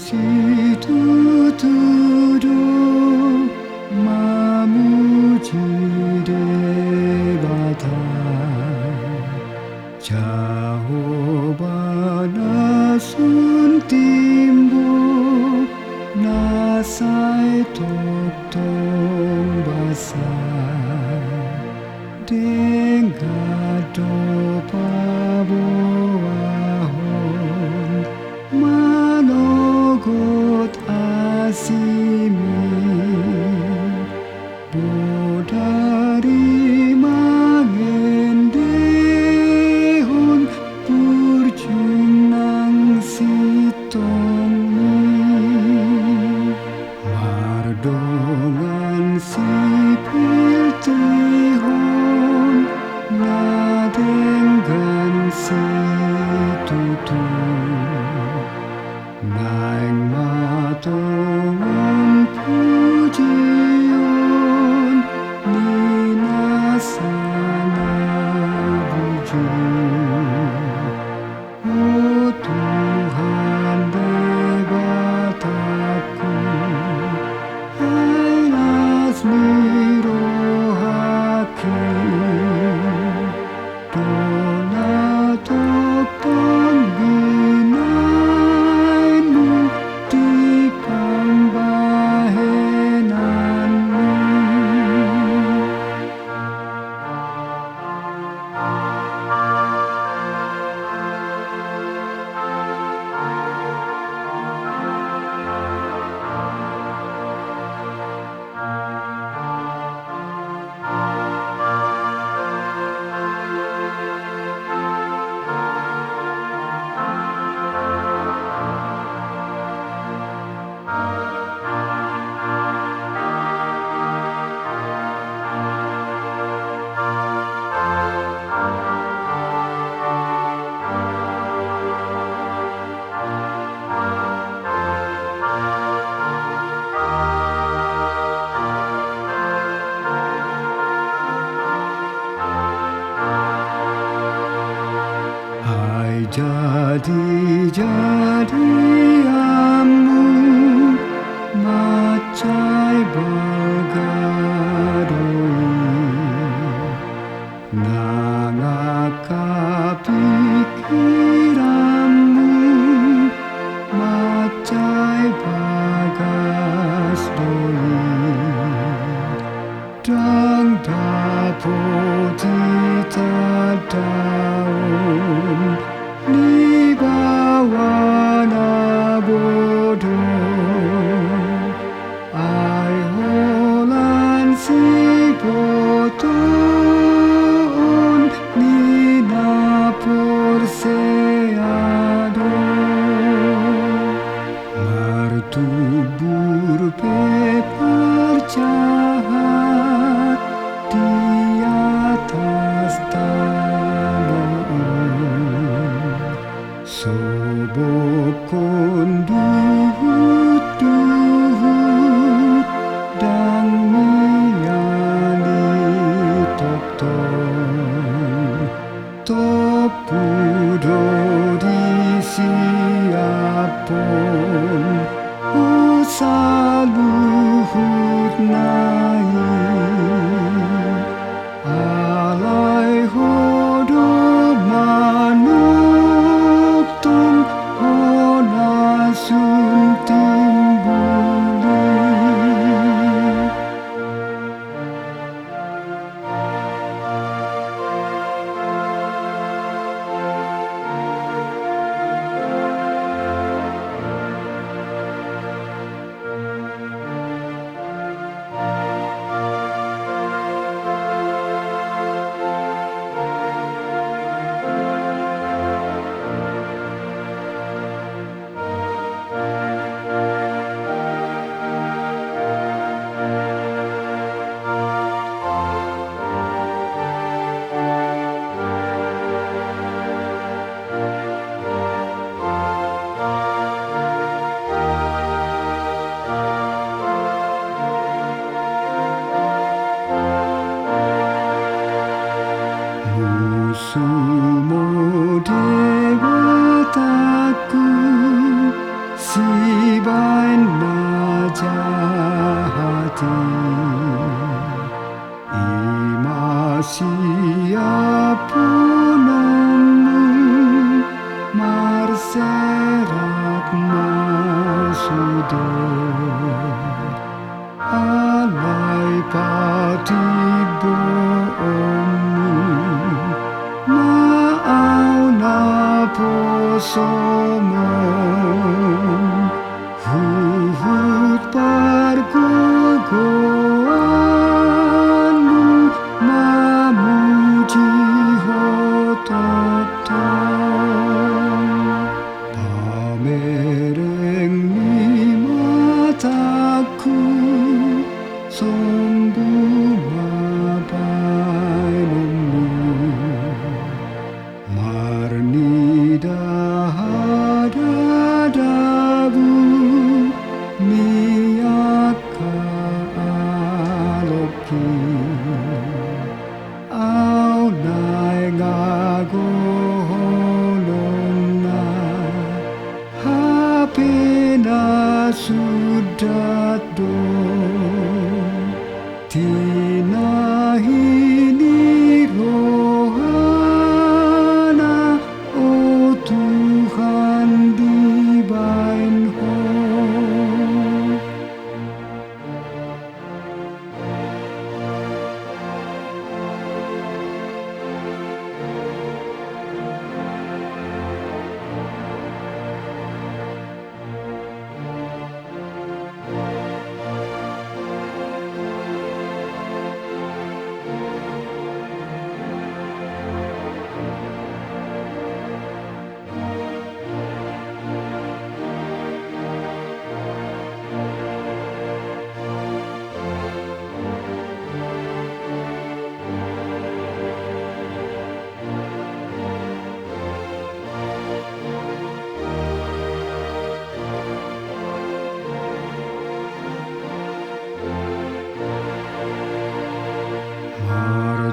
situtu mamuji Debata Jahowa nasun timbo nasai tongtong basa denggado paboahon manogot asiMi bodari mangendehon burjuM nang sintongMi Mardongan sipiltihon denggan situtu Naeng matoon pujion ninasana burjuM Oh Tuhan Debatangku asiMi rohangki tongtong binaenMu di pambahenanMi jadijadianMu macai balga nangaka pikiranMu macai bagas dang dapoti tadaun di bawah bodo Alai Ho lan sipoton nina porseado martubur pepercahat di atas sobokon duhut dan miali tongtong topudo disiapon usaluhut naik Alai Ho do manutong hona suntimbuli merengni mataku, sombong mabaenMu, marni dahadabu, miaka aloki, au naeng agolona, hapena sudah do, tinahini rohana, oh Tuhan Debatangku.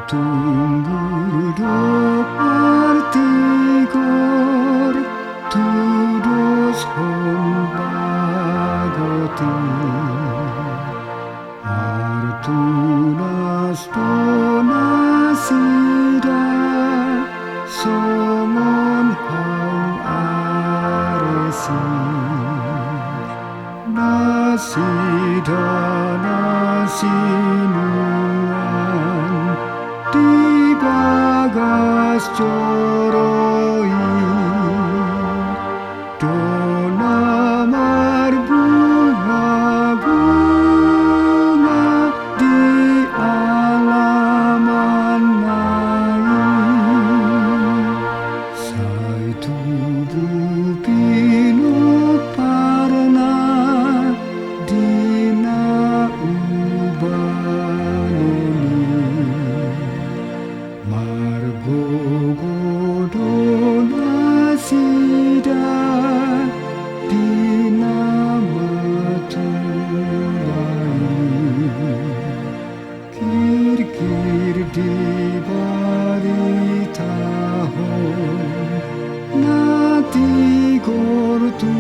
Martumbur do partigor, tudos hombagoti, Martunas donasida, somon hau aresi, nasida nasinuan, di bagas coroi, dona marbunga-bunga di alaman Naeng, sai tubuh pino parna dina ubanoni, margogodona sida dina matulai, kir-kir di bari tahun, nati gortu